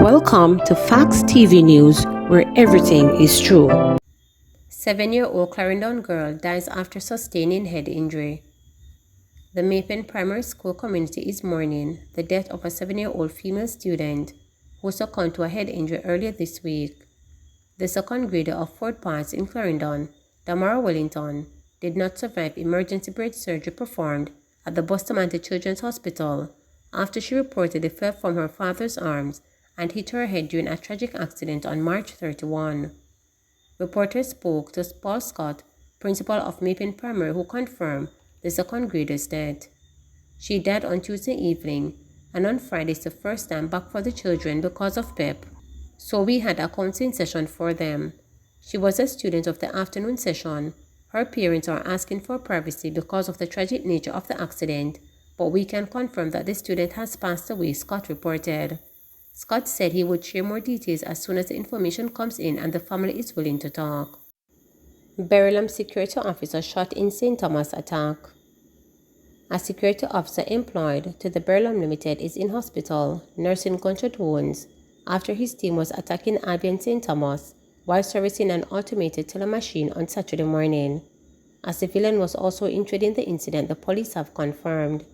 Welcome to Facts TV News, where everything is true. 7-year-old Clarendon girl dies after sustaining head injury. The Mapen Primary School community is mourning the death of a 7-year-old female student who succumbed to a head injury earlier this week. The second grader of Fort Parts in Clarendon, Damara Wellington, did not survive emergency brain surgery performed at the Bustamante Children's Hospital after she reportedly fell from her father's arms and hit her head during a tragic accident on March 31. Reporters spoke to Paul Scott, principal of Mapen Primary, who confirmed the second grader's death. She died on Tuesday evening, and on Friday is the first time back for the children because of PEP, so we had a counseling session for them. She was a student of the afternoon session. Her parents are asking for privacy because of the tragic nature of the accident, but we can confirm that the student has passed away, Scott reported. Scott said he would share more details as soon as the information comes in and the family is willing to talk. Berylam security officer shot in St. Thomas attack. A security officer employed to the Berylam Limited is in hospital, nursing gunshot wounds, after his team was attacking Albion St. Thomas while servicing an automated teller machine on Saturday morning. A civilian was also injured in the incident, the police have confirmed.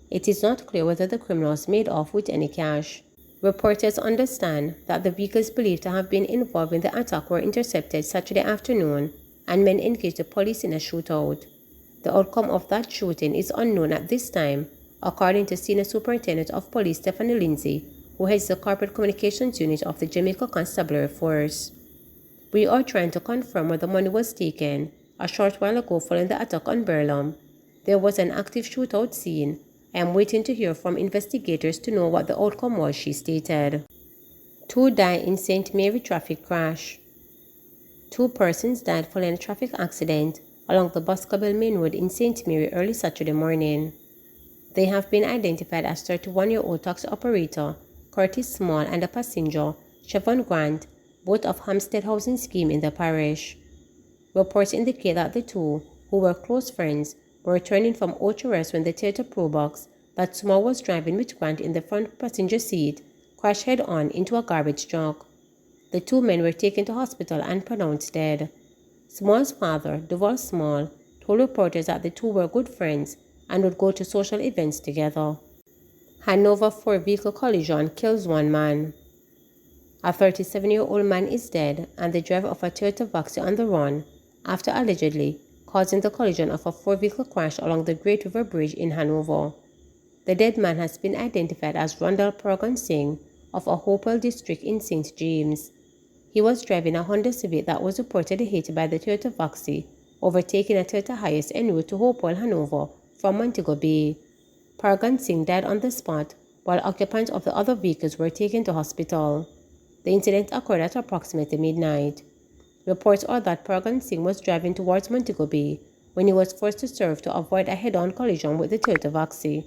It is not clear whether the criminals made off with any cash. Reporters understand that the vehicles believed to have been involved in the attack were intercepted Saturday afternoon and men engaged the police in a shootout. The outcome of that shooting is unknown at this time, according to Senior Superintendent of Police Stephanie Lindsay, who heads the Corporate Communications Unit of the Jamaica Constabulary Force. We are trying to confirm where the money was taken. A short while ago following the attack on Berylam, there was an active shootout scene. I am waiting to hear from investigators to know what the outcome was, she stated. 2 died in St. Mary traffic crash. 2 persons died following a traffic accident along the Boscobel Main Road in St. Mary early Saturday morning. They have been identified as 31-year-old taxi operator Curtis Small and a passenger, Siobhan Grant, both of Hampstead Housing Scheme in the parish. Reports indicate that the two, who were close friends, were returning from Ocherest when the Toyota Probox that Small was driving with Grant in the front passenger seat crashed head-on into a garbage truck. The 2 men were taken to hospital and pronounced dead. Small's father, Duval Small, told reporters that the 2 were good friends and would go to social events together. Hanover 4-vehicle collision kills 1 man. A 37-year-old man is dead and the driver of a Toyota Vaxi on the run after allegedly causing the collision of a 4-vehicle crash along the Great River Bridge in Hanover. The dead man has been identified as Randall Paragon Singh of a Hopewell district in St. James. He was driving a Honda Civic that was reportedly hit by the Toyota Vaxi, overtaking a Toyota Hiace en route to Hopewell, Hanover from Montego Bay. Paragon Singh died on the spot, while occupants of the other vehicles were taken to hospital. The incident occurred at approximately midnight. Reports are that Paragon Singh was driving towards Montego Bay when he was forced to swerve to avoid a head-on collision with the Toyota Vaxi.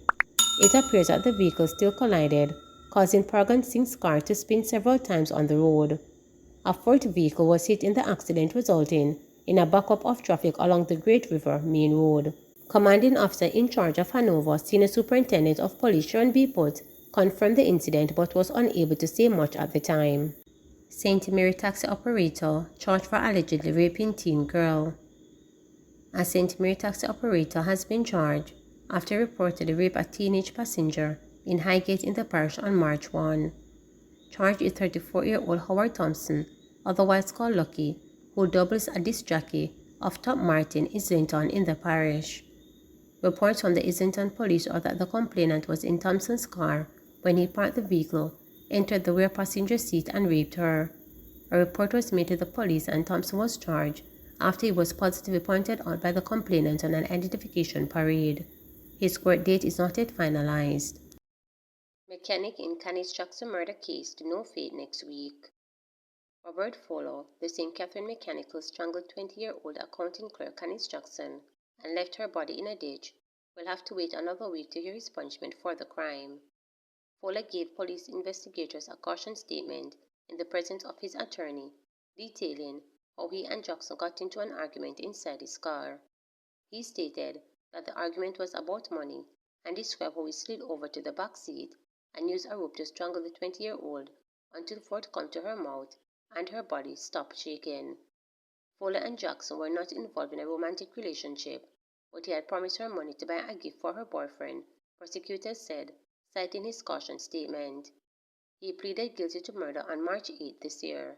It appears that the vehicle still collided, causing Paragon Singh's car to spin several times on the road. A 4th vehicle was hit in the accident, resulting in a backup of traffic along the Great River Main Road. Commanding officer in charge of Hanover, Senior Superintendent of Police Sharon B. Putt, confirmed the incident but was unable to say much at the time. St. Mary taxi operator charged for allegedly raping teen girl. A St. Mary taxi operator has been charged after reportedly raped a teenage passenger in Highgate in the parish on March 1. Charged is 34-year-old Howard Thompson, otherwise called Lucky, who doubles a disc jockey of Top Martin, Islington in the parish. Reports from the Islington police are that the complainant was in Thompson's car when he parked the vehicle, entered the rear passenger seat and raped her. A report was made to the police and Thompson was charged after he was positively pointed out by the complainant on an identification parade. His court date is not yet finalized. Mechanic in Canis Jackson murder case to no fate next week. Robert Fowler, the St. Catherine mechanic who strangled 20-year-old accounting clerk Canis Jackson and left her body in a ditch, will have to wait another week to hear his punishment for the crime. Fowler gave police investigators a caution statement in the presence of his attorney, detailing how he and Jackson got into an argument inside his car. He stated that the argument was about money and described how he slid over to the back seat and used a rope to strangle the 20-year-old until Ford came to her mouth and her body stopped shaking. Fowler and Jackson were not involved in a romantic relationship, but he had promised her money to buy a gift for her boyfriend, prosecutors said, citing his caution statement. He pleaded guilty to murder on March 8 this year.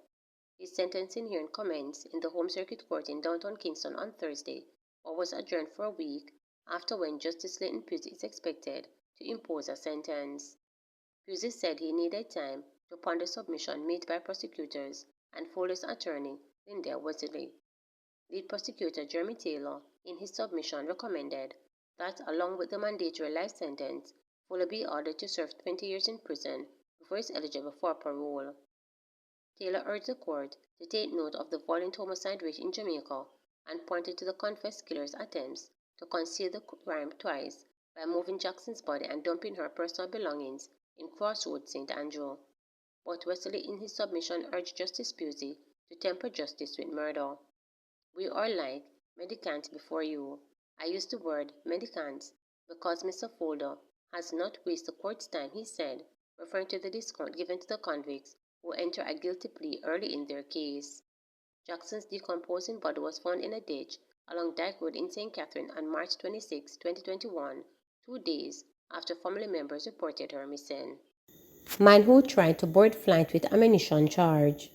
His sentencing hearing commenced in the Home Circuit Court in downtown Kingston on Thursday, but was adjourned for a week after when Justice Leighton Pusey is expected to impose a sentence. Pusey said he needed time to ponder submission made by prosecutors and Fowler's attorney, Linda Wesley. Lead prosecutor Jeremy Taylor, in his submission, recommended that, along with the mandatory life sentence, Fowler be ordered to serve 20 years in prison before he is eligible for parole. Taylor urged the court to take note of the violent homicide rate in Jamaica and pointed to the confessed killer's attempts to conceal the crime twice by moving Jackson's body and dumping her personal belongings in Crossroads, St. Andrew. But Wesley in his submission urged Justice Pusey to temper justice with murder. We are like mendicants before you. I use the word mendicants because Mr. Fowler has not wasted the court's time, he said, referring to the discount given to the convicts who enter a guilty plea early in their case. Jackson's decomposing body was found in a ditch along Dyke Road in St. Catherine on March 26, 2021, 2 days after family members reported her missing. Man who tried to board flight with ammunition charge.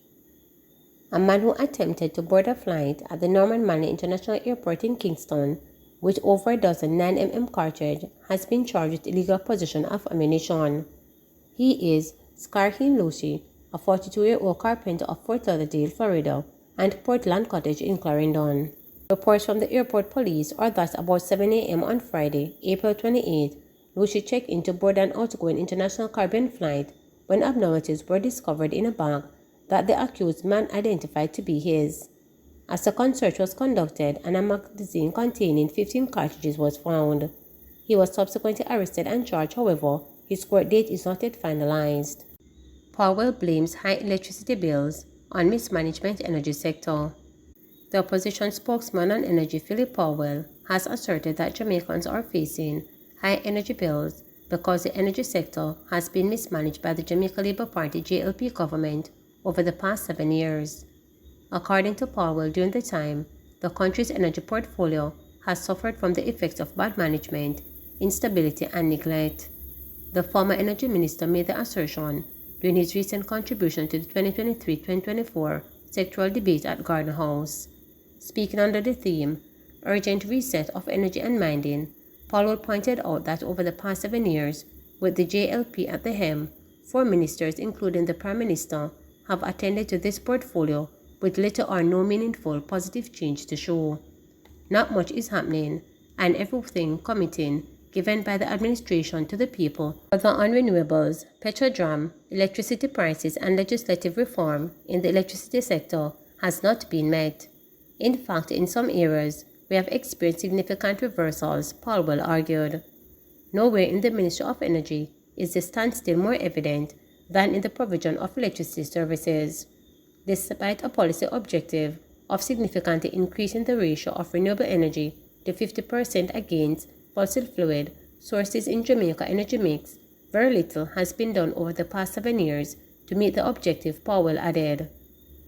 A man who attempted to board a flight at the Norman Manley International Airport in Kingston with over a dozen 9mm cartridges has been charged with illegal possession of ammunition. He is Scarheen Lucy, a 42-year-old carpenter of Fort Lauderdale, Florida, and Portland Cottage in Clarendon. Reports from the airport police are that about 7 a.m. on Friday, April 28, Lucy checked in to board an outgoing international Caribbean flight when abnormalities were discovered in a bag that the accused man identified to be his. A second search was conducted and a magazine containing 15 cartridges was found. He was subsequently arrested and charged, however, his court date is not yet finalized. Powell blames high electricity bills on mismanagement energy sector. The opposition spokesman on energy, Philip Powell, has asserted that Jamaicans are facing high energy bills because the energy sector has been mismanaged by the Jamaica Labour Party JLP government over the past 7 years. According to Powell, during the time, the country's energy portfolio has suffered from the effects of bad management, instability, and neglect. The former energy minister made the assertion during his recent contribution to the 2023-2024 sectoral debate at Garden House. Speaking under the theme, Urgent Reset of Energy and Mining, Powell pointed out that over the past 7 years, with the JLP at the helm, 4 ministers, including the Prime Minister, have attended to this portfolio with little or no meaningful positive change to show. Not much is happening, and everything committing given by the administration to the people, whether on renewables, petrodram, electricity prices, and legislative reform in the electricity sector, has not been met. In fact, in some areas, we have experienced significant reversals, Powell argued. Nowhere in the Ministry of Energy is the standstill more evident than in the provision of electricity services. Despite a policy objective of significantly increasing the ratio of renewable energy to 50% against fossil fuel sources in Jamaica energy mix, very little has been done over the past 7 years to meet the objective, Powell added.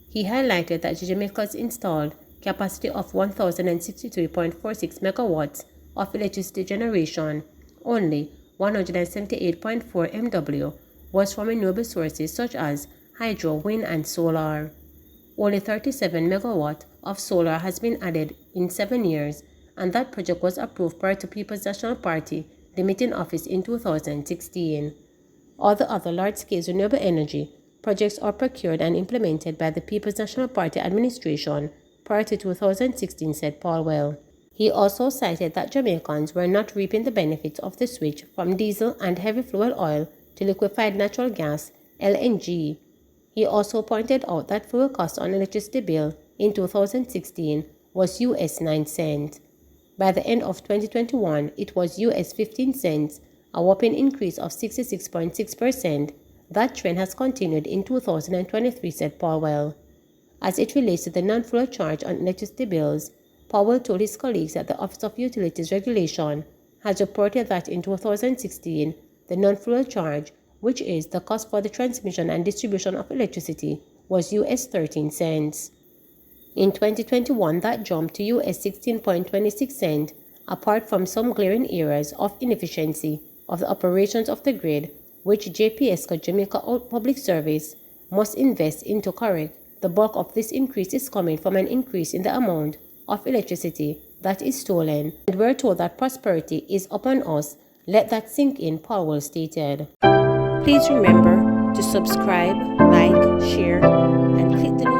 He highlighted that Jamaica's installed capacity of 1,063.46 megawatts of electricity generation, only 178.4 MW was from renewable sources such as hydro, wind, and solar. Only 37 megawatts of solar has been added in 7 years, and that project was approved prior to People's National Party limiting office in 2016. All the other large-scale renewable energy projects are procured and implemented by the People's National Party administration prior to 2016, said Powell. He also cited that Jamaicans were not reaping the benefits of the switch from diesel and heavy fuel oil to liquefied natural gas, LNG. He also pointed out that fuel cost on electricity bill in 2016 was US 9 cents. By the end of 2021, it was US 15 cents, a whopping increase of 66.6%. That trend has continued in 2023, said Powell. As it relates to the non-fuel charge on electricity bills, Powell told his colleagues that the Office of Utilities Regulation has reported that in 2016, the non-fuel charge which is the cost for the transmission and distribution of electricity, was US 13 cents. In 2021, that jumped to US 16.26 cents, apart from some glaring areas of inefficiency of the operations of the grid, which JPSCO Jamaica Public Service must invest in to correct. The bulk of this increase is coming from an increase in the amount of electricity that is stolen, and we're told that prosperity is upon us. Let that sink in, Powell stated. Please remember to subscribe, like, share, and click the